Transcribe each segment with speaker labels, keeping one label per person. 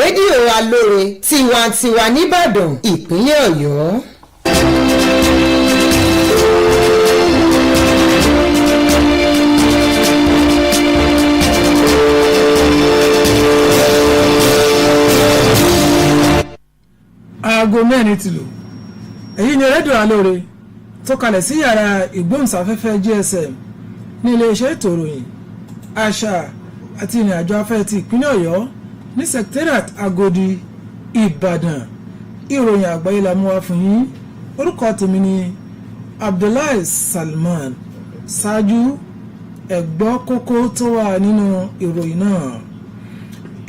Speaker 1: rédíò Alóore tiwantiwa nìbàdàn ìpínlẹ̀ Ọ̀yọ́.
Speaker 2: aago mẹ́rin ti lù. èyí ni rédíò Alóore tó kalẹ̀ sí yàrá ìgbóhùnsáfẹ́fẹ́ GSM ní iléeṣẹ́ ètò ìròyìn àṣà àti ìrìnàjò afẹ́ ti ìpínlẹ̀ Ọ̀yọ́ ní secretariat Agodi Ìbàdàn. ìròyìn àgbáyé la mú wá fún yín. orúkọ tèmi ni Abdullahi Salman. ṣáájú ẹ gbọ́ kókó tó wà nínú ìròyìn náà.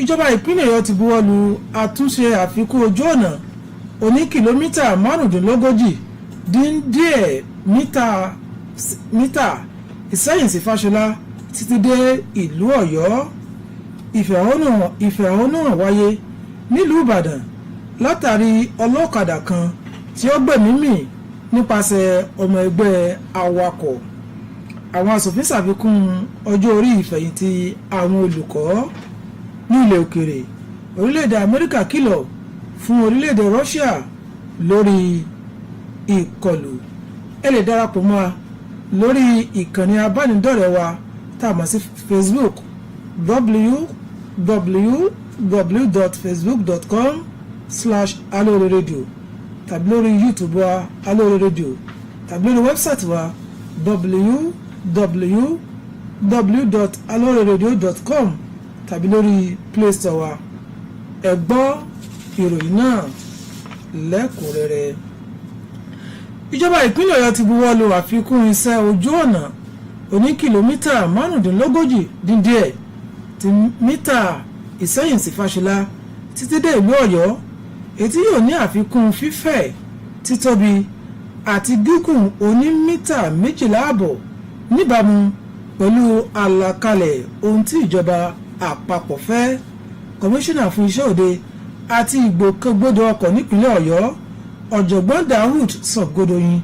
Speaker 2: ìjọba ìpínlẹ̀ Ọ̀yọ́ ti buwọ́ lu àtúnṣe àfikún ojú ọ̀nà oní kìlómítà márùndínlógójì dín díẹ̀ mítà Ìṣẹ́yìn sí Fáṣọlá títí dé ìlú Ọ̀yọ́. ìfẹ̀hónúhàn wáyé nílùú Ìbàdàn látàrí ọlọ́kadà kan tí ó gbẹ̀mí mì nípasẹ̀ ọmọ ẹgbẹ́ awakọ̀. àwọn aṣòfin ṣàfikún ọjọ́ orí ìfẹ̀yìntì àwọn olùkọ́. ní ilẹ̀ òkèrè, orílẹ̀-èdè Amẹ́ríkà kìlọ̀ fún orílẹ̀-èdè Russia lórí ìkọlù. ẹ lè darapọ̀ mọ́ lórí ìkànnì abánidọ́rẹ̀ẹ́ wa tá a mọ̀ sí Facebook www.facebook.com/aloreradio tàbí lórí YouTube wa Alóore Radio tàbí lórí wẹ́bsáìtì wa www.aloreradio.com tàbí lórí Play Store wa. ẹ gbọ́ ìròyìn náà lẹ́kùnrẹ́rẹ́. ìjọba ìpínlẹ̀ Ọ̀yọ́ ti buwọ́ lu àfikún iṣẹ́ ojú ọ̀nà oní kìlómítà márùndínlógójì dín díẹ̀ ti mítà Ìṣẹ́yìn sí Fáṣọlá títí dé ìlú Ọ̀yọ́, èyí tí yóò ní àfikún fífẹ̀, títóbi àti gígùn oní mítà 12.5 níbàámu pẹ̀lú àlàkalẹ̀ ohun tí ìjọba àpapọ̀ fẹ́. Kọmíṣánná fún iṣẹ́ òde àti ìgbòkègbodò ọkọ̀ nípínlẹ̀ Ọ̀yọ́ ọ̀jọ̀gbọ́n Daoud Sọ̀gọ́dọ̀yìn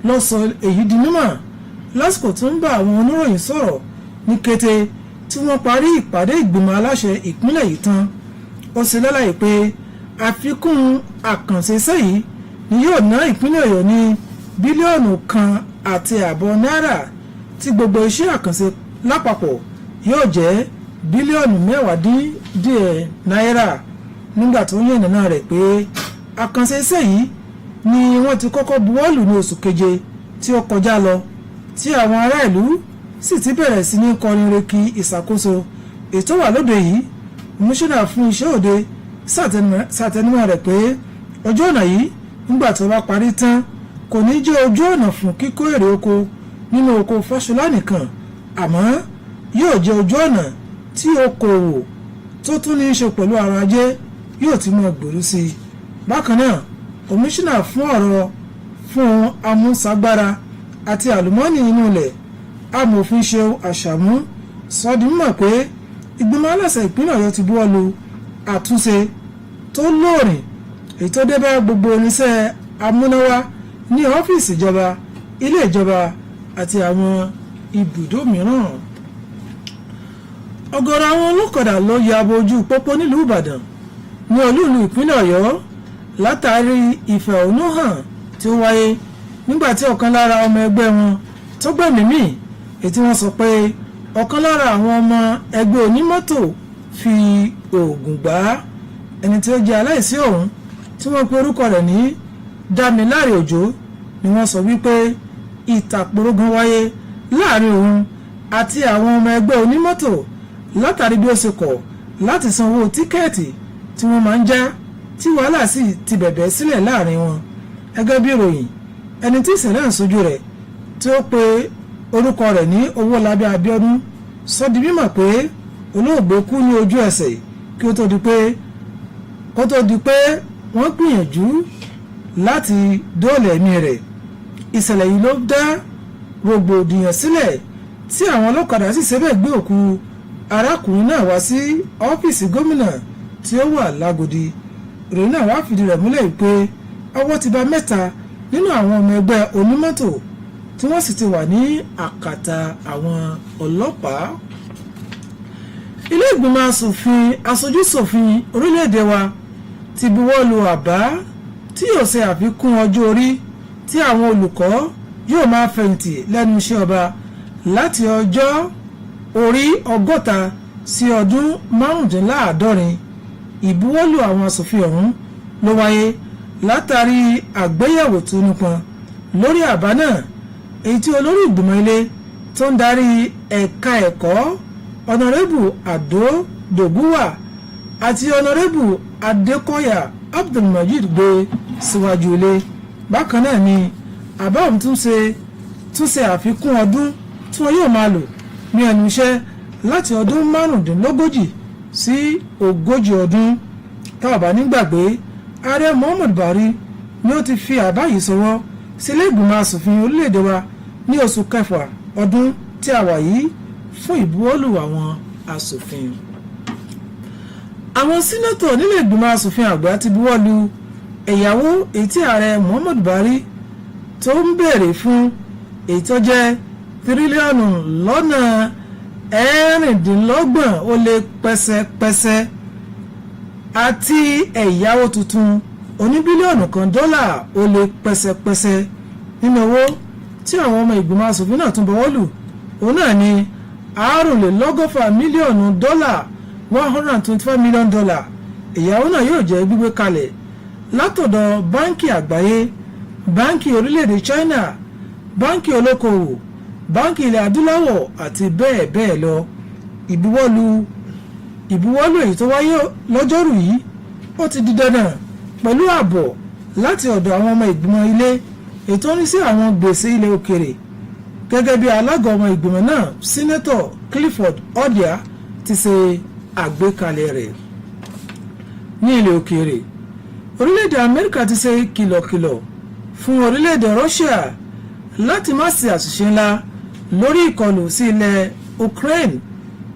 Speaker 2: ló sọ èyí di mímọ̀ lásìkò tó ń bá àwọn oníròyìn sọ̀rọ̀ ní kété tí wọ́n parí ìpàdé ìgbìmọ̀ aláṣẹ ìpínlẹ̀ yìí tán. ó ṣe lálàyé pé àfikún àkànṣe iṣẹ́ yìí ni yóò ná ìpínlẹ̀ Ọ̀yọ́ ní bílíọ̀nù 1.5 náírà tí gbogbo iṣẹ́ àkànṣe lápapọ̀ yóò jẹ́ bílíọ̀nù 10 dín díẹ̀ náírà. nígbà tó ń yànnàná rẹ̀ pé àkànṣe iṣẹ́ yìí ni wọ́n ti kọ́kọ́ buwọ́lù ní oṣù keje tí ó kọjá lọ, tí àwọn ará ìlú sì ti bẹ̀rẹ̀ sí ní kọrin reki ìṣàkóso ètò wà lóde yìí. Kọmíṣánná fún iṣẹ́ òde ṣàtẹnumọ́ rẹ̀ pé ojú ọ̀nà yìí nígbà tó bá parí tán kò ní jẹ́ ojú ọ̀nà fún kíkó èrè oko nínú oko Fáṣọlá nìkan, àmọ́ yóò jẹ́ ojú ọ̀nà tí okòwò tó tún ní í ṣe pẹ̀lú ọrọ̀ ajé yóò ti máa gbèrú sí i. bákan náà, kọmíṣánná fún amúṣagbára àti àlùmọ́ọ́nì inú ilẹ̀ amòfin Ṣeun Àṣàmú sọ di mímọ̀ pé ìgbìmọ̀ aláṣẹ ìpínlẹ̀ Ọ̀yọ́ ti buwọ́ lu àtúnṣe tó lóòrìn èyí tó dé bá gbogbo oníṣẹ́ amúnáwá ní ọ́fíìsì ìjọba, ilé ìjọba àti àwọn ibùdó mìíràn. ọ̀gọ̀rọ̀ àwọn ọlọ́kadà ló ya bo ojú pópó nílùú Ìbàdàn ní olú-ìlú ìpínlẹ̀ Ọ̀yọ́ látàrí ìfẹ̀hónúhàn tí ó wáyé nígbà tí ọ̀kan lára ọmọ ẹgbẹ́ wọn tó gbẹ̀mí mì, èyí tí wọ́n sọ pé ọ̀kan lára àwọn ọmọ ẹgbẹ́ onímọ́tò fi oògùn gbá. ẹni tí ó jẹ́ aláìsí ọ̀hún tí wọ́n pe orúkọ rẹ̀ ní Dámiláre Òjó ni wọ́n sọ wípé ìtàkùrọ̀gàn wáyé láàrin òun àti àwọn ọmọ ẹgbẹ́ onímọ́tò látàrí bí ó ṣe kọ̀ láti san owó tíkẹ́ẹ̀tì tí wọ́n máa ń já, tí wàhálà sì ti bẹ̀bẹ̀ sílẹ̀ láàrin wọn. gẹ́gẹ́ bí ìròyìn, ẹni tí ìṣẹ̀lẹ̀ ń sojú rẹ̀ tí ó pe orúkọ rẹ̀ ní Owólabí Abíọ́dún sọ di mímọ̀ pé olóògbé kú ní ojú ẹsẹ̀ kí ó tó di pé wọ́n gbìyànjú láti dóòlà ẹ̀mí rẹ̀. ìṣẹ̀lẹ̀ yìí ló dá rògbòdìyàn sílẹ̀ tí àwọn ọlọ́kadà sì ṣẹ́bẹ̀ gbé òkú arákùnrin náà wá sí ọ́fíìsì gómìnà tí ó wà lágòdì. ìròyìn náà wá fìdí rẹ̀ múlẹ̀ pé ọwọ́ ti bà 3 nínú àwọn ọmọ ẹgbẹ́ onímọ́tò tí wọ́n sì ti wà ní àkàtà àwọn ọlọ́pàá. ilé ìgbìmọ̀ asòfin aṣojú-ṣòfin orílẹ̀-èdè wa ti buwọ́lu àbá tí yóò ṣe àfikún ọjọ́ orí tí àwọn olùkọ́ yóò máa fẹ̀yìntì lẹ́nu iṣẹ́ ọba láti ọjọ́ orí 60 sí ọdún 75. Ìbuwọ́lù àwọn asòfin ọ̀hún ló wáyé látàrí àgbéyẹ̀wò tó nípọn lórí àbá náà èyí tí olórí ìgbìmọ̀ ilé tó ń darí ẹ̀ka ẹ̀kọ́ ọ̀nàrẹ́bù Àdó Dògúwà àti ọ̀nàrẹ́bù Adékọ́yà Abdulmajid gbé síwájú ilé. Bákan náà ni àbá ọ̀hún tún ṣe àfikún ọdún tí wọn yóò máa lò ní ẹnu iṣẹ́ láti ọdún 45 sí 40 ọdún. tá a bá nígbàgbé ààrẹ Muhammadu Buhari ni ó ti fi àbá yìí sọwọ́ sílé ìgbìmọ̀ asòfin orílẹ̀-èdè wa ní oṣù kẹfà ọdún tí a wà yìí fún ìbuwọ́lù àwọn asòfin. àwọn sínétọ̀ nílé ìgbìmọ̀ asòfin àgbà ti buwọ́lù ẹ̀yáwó èyí tí ààrẹ Muhammadu Buhari tó ń béèrè fún èyí tó jẹ́ tírílíọ̀nù lọ́nà 26 ó lé pẹ́sẹ́pẹ́sẹ́ àti ẹ̀yáwó tuntun oníbílíọ̀nù $1 ó lé pẹ́sẹ́pẹ́sẹ́ nínú owó tí àwọn ọmọ ìgbìmọ̀ asòfin náà tún buwọ́lù. òun náà ni $125 mílíọ̀nù $125 million. ẹ̀yáwó náà yóò jẹ́ gbígbé kalẹ̀ látọ̀dọ̀ báńkì àgbáyé, báńkì orílẹ̀-èdè China, báńkì olókoòwò, báńkì ilẹ̀ adúláwọ̀ àti bẹ́ẹ̀ bẹ́ẹ̀ lọ. ìbuwọ́lù èyí tó wáyé lọ́jọ́rú yìí ó ti di dandan pẹ̀lú ààbọ̀ láti ọ̀dọ̀ àwọn ọmọ ìgbìmọ̀ ilé ètò ní sí àwọn gbèsè ilẹ̀ òkèrè gẹ́gẹ́ bí alága ọmọ ìgbìmọ̀ náà Senator Clifford Odia ti ṣe àgbékalẹ̀ rẹ̀. ní ilẹ̀ òkèrè, orílẹ̀-èdè Amẹ́ríkà ti ṣe kìlọ̀kìlọ̀ fún orílẹ̀-èdè Russia láti má ṣe àṣìṣe ńlá lórí ìkọlù sí ilẹ̀ Ukraine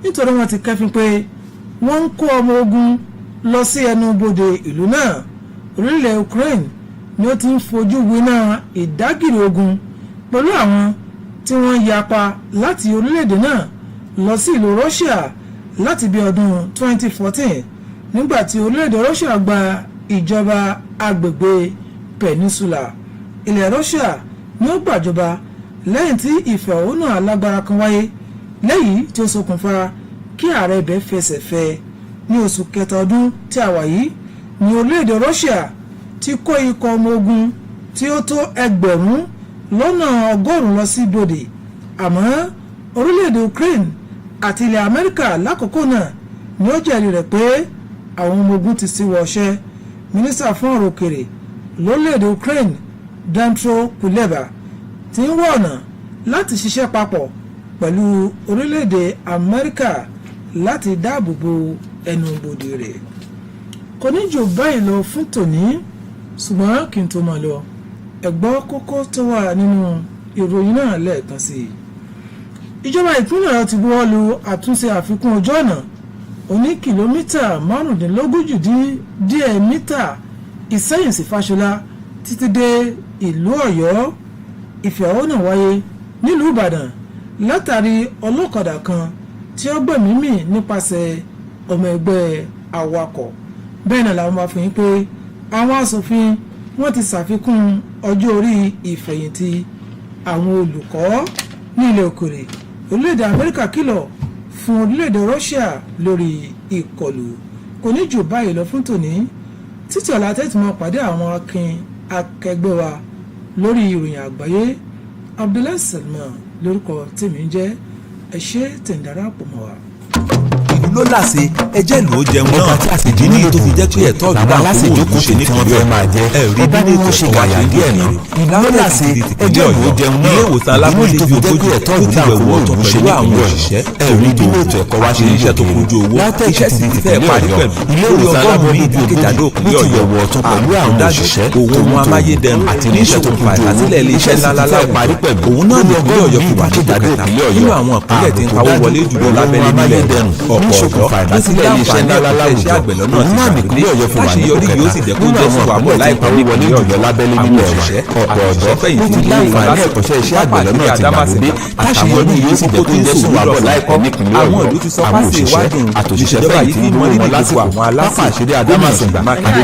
Speaker 2: nítorí wọ́n ti kẹ́fín pé wọ́n ń kó ọmọ ogun lọ sí ẹnu bodè ìlú náà. orílẹ̀ Ukraine ni ó ti ń fojú winá ìdágìrì ogun pẹ̀lú àwọn tí wọ́n yapa láti orílẹ̀-èdè náà lọ sí ìlú Russia láti bí ọdún 2014 nígbàtí orílẹ̀-èdè Russia gba ìjọba agbègbè Peninsula. ilẹ̀ Russia ni ó gbàjọba lẹ́yìn tí ìfẹ̀hónú alágbára kan wáyé lẹ́yìn tí ó ṣokùnfà kí ààrẹ ibẹ̀ fẹsẹ̀ fẹ́. ní oṣù kẹta ọdún tí a wà yìí ní orílẹ̀-èdè Russia ti kó ikọ̀ ọmọ ogun tí ó tó 100 lọ sí ibodè. àmọ́ orílẹ̀-èdè Ukraine àti ilẹ̀ Amẹ́ríkà lákòókò náà ni ó jẹ́rìí rẹ̀ pé àwọn ọmọ ogun ti ṣíwọ́ ọṣẹ́. mínísítà fún ọ̀rọ̀ òkèrè lórílẹ̀-èdè Ukraine Dmytro Kuleba ti ń wá ọ̀nà láti ṣiṣẹ́ papọ̀ pẹ̀lú orílẹ̀-èdè Amẹ́ríkà láti dáàbò bo ẹnu bodè rẹ̀. kò ní jù báyìí lọ fún tòní, ṣùgbọ́n kí n tó máa lọ ẹ gbọ́ kókó tó wà nínú ìròyìn náà lẹ́ẹ̀kan sí i. ìjọba ìpínlẹ̀ Ọ̀yọ́ ti buwọ́lu àtúnṣe àfikún ojú ọ̀nà oní kìlómítà 15 mítà Ìṣẹ́yìn sí Fáṣọlá títí dé ìlú Ọ̀yọ́. ìfẹ̀hónú wáyé nílùú Ìbàdàn látàrí ọlọ́kadà kan tí ó gbẹ̀mí mì nípasẹ̀ ọmọ ẹgbẹ́ awakọ̀. bẹ́ẹ̀ náà làwọn máa fi hàn pé àwọn aṣòfin wọ́n ti ṣàfikún ọjọ́ orí ìfẹ̀yìntì àwọn olùkọ́. ní ilẹ̀ òkèrè, orílẹ̀-èdè Amẹ́ríkà kìlọ̀ fún orílẹ̀-èdè Russia lórí ìkọlù. kò ní jù báyìí lọ fún tòní, títí ọ̀la tẹ́tí máa pàdé àwọn akẹgbẹ́ wa lórí ìròyìn àgbáyé. Abdullahi Salman lórúkọ tèmi ń jẹ́. ẹ ṣé tẹ̀ ń darapọ̀ mọ́ wa.
Speaker 3: ìlú ló láṣẹ ẹjẹ́ ìlú ó jẹun náà ìdí ní tó fi jẹ́ pé ẹ̀tọ́ ìgbà fún òṣè ní kíkọ́ ẹ̀rí bí ní ètò ẹ̀kọ́ wáyé díẹ̀ náà ìlú ló láṣẹ ẹjẹ́ ìlú ó jẹun náà ilé ìwòsàn alábọ́dé bí ogójì tó ti wẹ̀wù ọ̀tọ̀ pẹ̀lú àwọn òṣìṣẹ́ ẹ̀rí bí ètò ẹ̀kọ́ wá ṣe iṣẹ́ tó kojú owó iṣẹ́ sì ti fẹ́ parí pẹ̀lú ilé ìwòsàn alábọ́dé bí òkèjàdó òpínlẹ̀ Ọ̀yọ́ pẹ̀lú àwọn òṣìṣẹ́ ohun amáyédẹrùn àti iléeṣẹ́ tó fa ìdásílẹ̀ iléeṣẹ́ ńláńlá parí pẹ̀lú òun náà ní ìpínlẹ̀ Ọ̀yọ́ fi wà níjàdó nínú àwọn ìpínlẹ̀ tí ń pawó wọlé jùlọ lábẹ́lé nílẹ̀ ọ̀pọ̀ ìṣokùnfà ìdásílẹ̀ iléeṣẹ́ ńlá láwùjọ òun náà nìpínlẹ̀ Ọ̀yọ́ fún wa ní yóò sì jẹ́ kó jẹ́ fún wa mọ̀ láìpẹ́ wọlé jùlọ lábẹ́lé nínú òṣìṣẹ́ ọ̀pọ̀ ọ̀dọ́ fẹ̀yìntì ní àǹfààní ẹ̀kọ́ṣẹ́ iṣẹ́ àgbẹ̀ lọ́nà ti gbàgbé àṣeyọrí yóò sì jẹ́ kó jẹ́ fún wa mọ̀ láìpẹ́ nípínlẹ̀ Ọ̀yọ́ àwọn òṣìṣẹ́ àtòṣìṣẹ́ fẹ̀yìntì ní wọ́n ní lásìkò àwọn aláṣẹ àṣírí Adámàsìngbà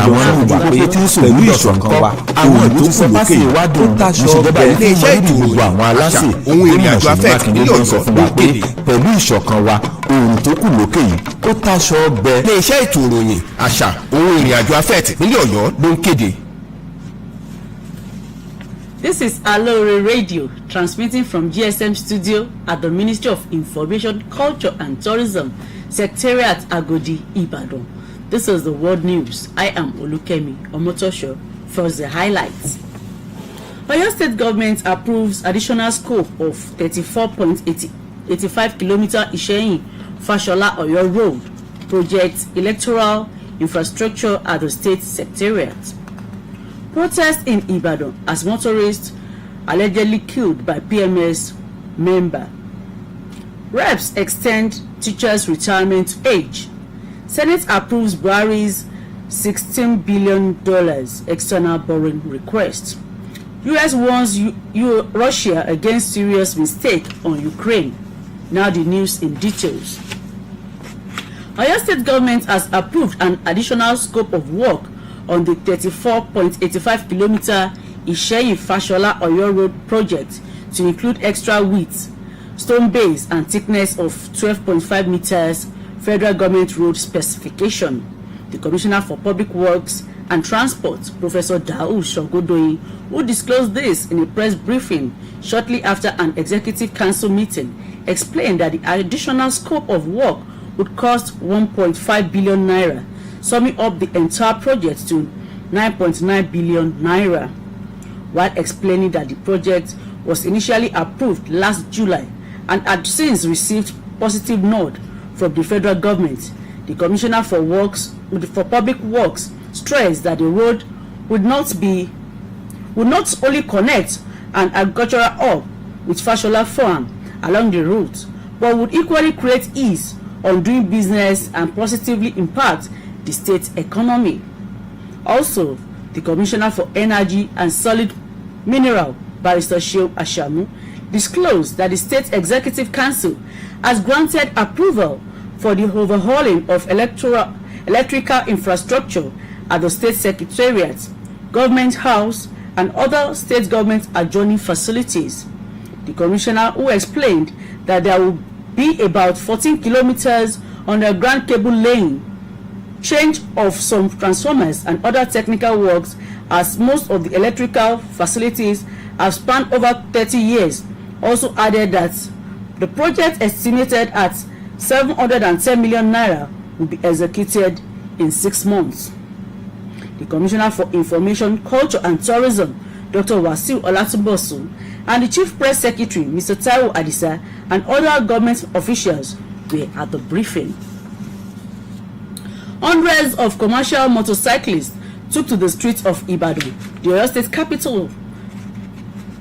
Speaker 3: àwọn olùgbà pé tí ń sùn pẹ̀lú ìṣọ̀kan wa àwọn ìlú ti sọ lókè ìwádùn ìṣèjọba ilé-iṣẹ́ ìdìbò àwọn aláṣẹ ohun ìrìnàjò afẹ́ ìpínlẹ̀ Ọ̀yọ́ sọ fún wa pé pẹ̀lú ìṣọ̀kan wa ohun tó kù lókè yìí ó taṣọ ọgbẹ.
Speaker 4: ilé-iṣẹ́ ètò ìròyìn àṣà ohun ìrìnàjò afẹ́ ìpínlẹ̀ Ọ̀yọ́ ló ń kéde.
Speaker 5: This is Alore Radio, transmitting from GSM studio at the Ministry of Information, Culture and Tourism, Secretariat Agodi, Ibadan. This is the world news. I am Olukemi Omotosho. First, the highlights. Oyo State Government approves additional scope of 34.85 km Isheyin Fashola Oyo Road project electoral infrastructure at the State Secretariat. Protest in Ibadan as motorists allegedly killed by PMS member. Reps extend teachers' retirement age. Senate approves Buhari's $16 billion external borrowing request. U.S. warns Russia against serious mistake on Ukraine. Now the news in details. Oyo State government has approved an additional scope of work on the 34.85 km Isheyin Fashola Oyo Road project to include extra width, stone base and thickness of 12.5 meters federal government road specification. The Commissioner for Public Works and Transport, Professor Daud Shogodoyin, who disclosed this in a press briefing shortly after an executive council meeting, explained that the additional scope of work would cost 1.5 billion naira, summing up the entire project to 9.9 billion naira, while explaining that the project was initially approved last July and had since received positive nod from the federal government. The Commissioner for Public Works stressed that the road would not only connect an agricultural hub with Fashola Farm along the route, but would equally create ease on doing business and positively impact the state economy. Also, the Commissioner for Energy and Solid Mineral, Barrister Shehu Ashamu, disclosed that the State Executive Council has granted approval for the overhauling of electrical infrastructure at the State Secretariat, Government House, and other state government adjoining facilities. The Commissioner, who explained that there will be about 14 kilometers underground cable laying, change of some transformers and other technical works, as most of the electrical facilities have spanned over 30 years, also added that the project estimated at 710 million naira will be executed in 6 months. The Commissioner for Information, Culture and Tourism, Dr. Wasiu Olatunbosun, and the Chief Press Secretary, Mr. Taiwo Adisa, and other government officials were at the briefing. Hundreds of commercial motorcyclists took to the streets of Ibadan, the Oyo State capital,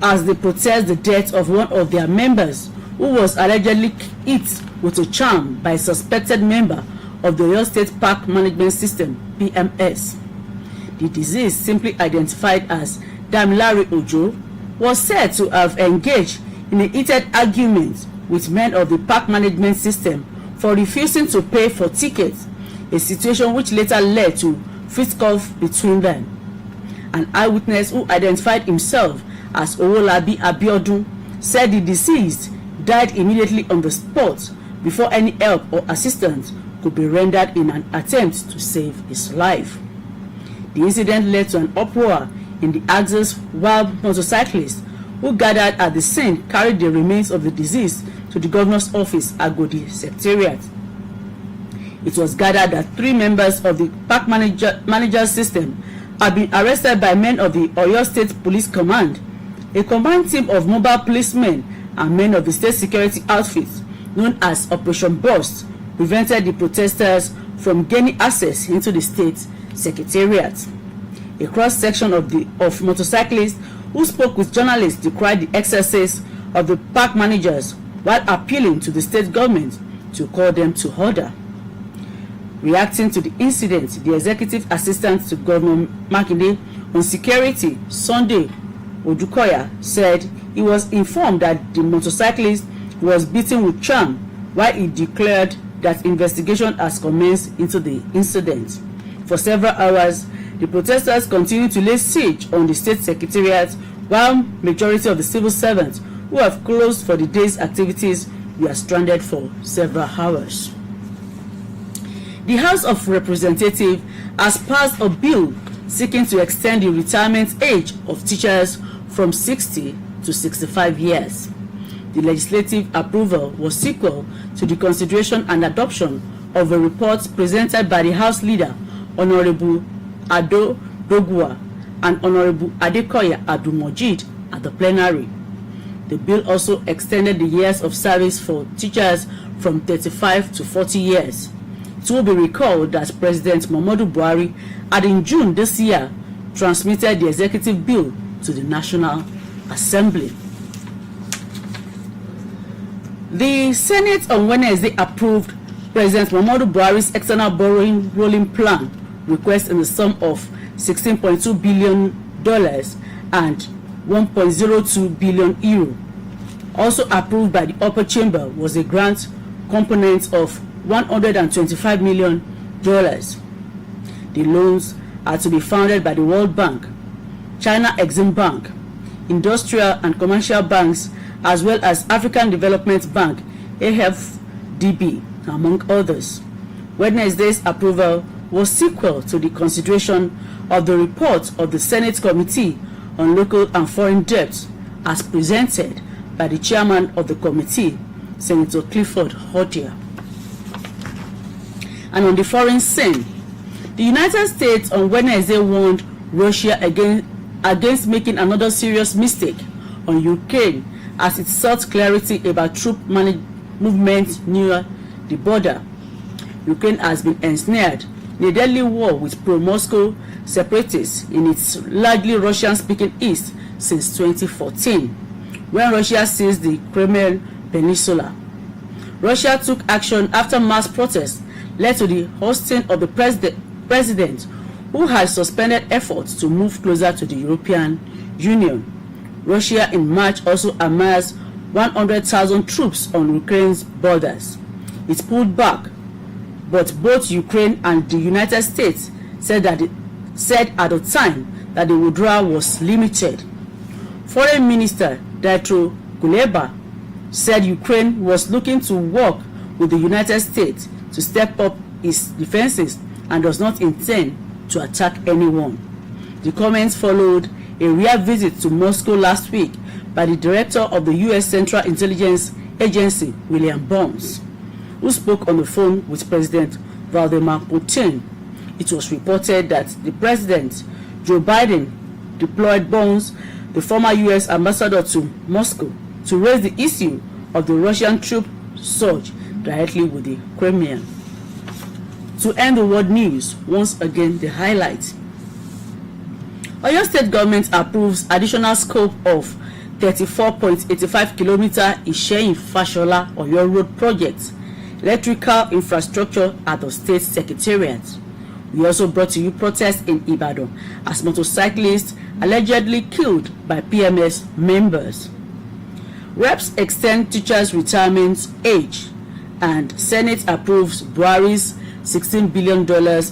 Speaker 5: as they protest the death of one of their members who was allegedly hit with a charm by a suspected member of the Oyo State Park Management System, PMS. The deceased, simply identified as Damilare Ojo, was said to have engaged in a heated argument with men of the Park Management System for refusing to pay for tickets, a situation which later led to fisticuffs between them. An eyewitness who identified himself as Owolabi Abiodun said the deceased died immediately on the spot before any help or assistance could be rendered in an attempt to save his life. The incident led to an uproar in the axis while motorcyclists who gathered at the scene carried the remains of the deceased to the governor's office, Agodi Secretariat. It was gathered that 3 members of the park manager system have been arrested by men of the Oyo State Police Command. A combined team of mobile policemen and men of the state security outfit known as Operation Burst prevented the protesters from gaining access into the state secretariat. A cross-section of motorcyclists who spoke with journalists decried the excesses of the park managers while appealing to the state government to call them to order. Reacting to the incident, the executive assistant to Governor Makinde on security, Sunday Odukoya, said he was informed that the motorcyclist was beaten with charm, while he declared that investigation has commenced into the incident. For several hours, the protesters continued to lay siege on the state secretariat, while majority of the civil servants who have closed for the day's activities were stranded for several hours. The House of Representatives has passed a bill seeking to extend the retirement age of teachers from 60 to 65 years. The legislative approval was sequel to the consideration and adoption of a report presented by the House Leader, Honorable Ado Dogua and Honorable Adekoya Abdulmojid at the plenary. The bill also extended the years of service for teachers from 35 to 40 years. It will be recalled that President Muhammadu Buhari had in June this year transmitted the executive bill to the National Assembly. The Senate on Wednesday approved President Muhammadu Buhari's external borrowing rolling plan request in the sum of $16.2 billion and 1.02 billion euro. Also approved by the upper chamber was a grant component of $125 million. The loans are to be funded by the World Bank, China Exim Bank, industrial and commercial banks, as well as African Development Bank, AFDB, among others. Wednesday's approval was sequel to the consideration of the report of the Senate Committee on Local and Foreign Debt as presented by the chairman of the committee, Senator Clifford Hodja. And on the foreign scene, the United States on Wednesday warned Russia against making another serious mistake on Ukraine as it sought clarity about troop movement near the border. Ukraine has been ensnared in a deadly war with pro-Moscow separatists in its largely Russian-speaking east since 2014, when Russia seized the Crimean Peninsula. Russia took action after mass protests led to the ousting of the president, who has suspended efforts to move closer to the European Union. Russia in March also amassed 100,000 troops on Ukraine's borders. It pulled back, but both Ukraine and the United States said at the time that the withdrawal was limited. Foreign Minister Dmytro Kuleba said Ukraine was looking to work with the United States to step up its defenses and does not intend to attack anyone. The comments followed a rare visit to Moscow last week by the director of the U.S. Central Intelligence Agency, William Burns, who spoke on the phone with President Vladimir Putin. It was reported that the President, Joe Biden, deployed Burns, the former U.S. ambassador to Moscow, to raise the issue of the Russian troop surge directly with the Kremlin. To end the world news, once again the highlights. Oyo State government approves additional scope of 34.85 km Iseyin-Fashola Oyo Road project, electrical infrastructure at the state secretariat. We also brought to you protests in Ibadan as motorcyclists allegedly killed by PMS members. Reps extend teachers' retirement age, and Senate approves Buhari's $16 billion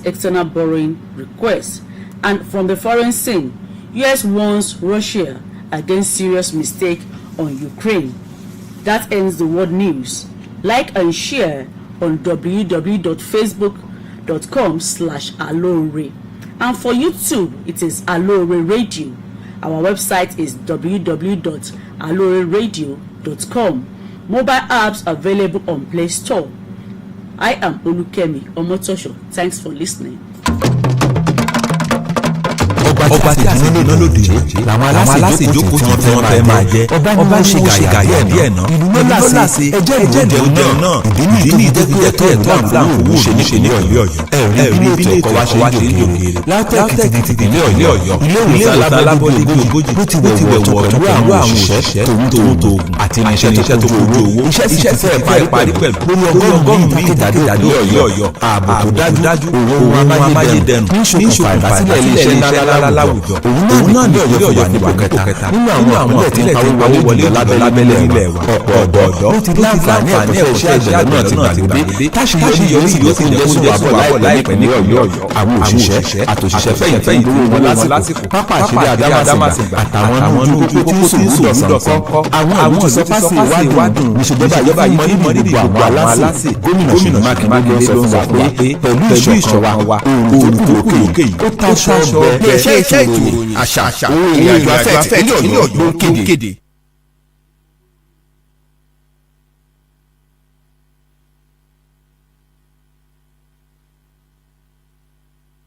Speaker 5: external borrowing request. And from the foreign scene, US warns Russia against serious mistake on Ukraine. That ends the world news. Like and share on www.facebook.com/Alore. And for YouTube, it is Alore Radio. Our website is www.aloreradio.com. Mobile apps available on Play Store. I am Olukemi Omotosho. Thanks for listening.
Speaker 3: ọba tí àṣejù náà lòdì làwọn aláṣẹ ìjókòó tí wọ́n fẹ́ máa jẹ ọba ní wọ́n ṣe gàyà díẹ̀ náà ìlú ló láṣẹ ẹjẹ́ ìlú jẹun náà ìbínú ìdí nìyí tó fi jẹ́ pé ẹ̀tọ́ àǹfààní ṣe ní Ọ̀yọ́ ẹ̀rí bí ètò ẹ̀kọ́ wa ṣe ń dòkèrè látẹ̀kìtì tìpínlẹ̀ Ọ̀yọ́ ilé ìwòsàn alábọ́dé ogójì bó ti wẹ̀ wọ̀ pẹ̀lú àwọn òṣìṣẹ́ tòun àti irinṣẹ́ tó kojú owó iṣẹ́ sì ti fẹ́ parí pẹ̀lú lórí ọgọ́rùn-ún ní ìdádé Ọ̀yọ́ ààbò tó dájú ohun amáyédẹrùn ní ìṣokùnfà ìdásílẹ̀ iléeṣẹ́ ńlá láwùjọ òun náà ní Ọ̀yọ́ wà nípò kẹta nínú àwọn ìpínlẹ̀ tí ń pawó wọlé lábẹ́lẹ̀ nílẹ̀ wa ọ̀pọ̀ ọ̀dọ́ ló ti láǹfààní ẹ̀kọ́ṣẹ́ àgbẹ̀ náà ti gbàgbé táṣìyọrí yóò sì jẹ́ kó wà bọ̀ láìpẹ́ ní Ọ̀yọ́ àwọn òṣìṣẹ́ àtòṣìṣẹ́ fẹ̀yìntì wọn lásìkò pápá àṣírí Adámàsìngbà àtàwọn inú pópó tí ń sùn dọ̀sán àwọn ìsọpásì ìwádùn níṣèjọba yìí mọ níbi gbogbo àwọn aláṣẹ gómìnà Mákindé ló ń sọ pé pẹ̀lú ìṣọ̀kan wa òòrùn tó lókè yìí ó táṣọ bẹ́ẹ̀
Speaker 4: iṣẹ́ ètò àṣà òun ìrìnàjò afẹ́ ìpínlẹ̀ Ọ̀yọ́ ló ń kéde.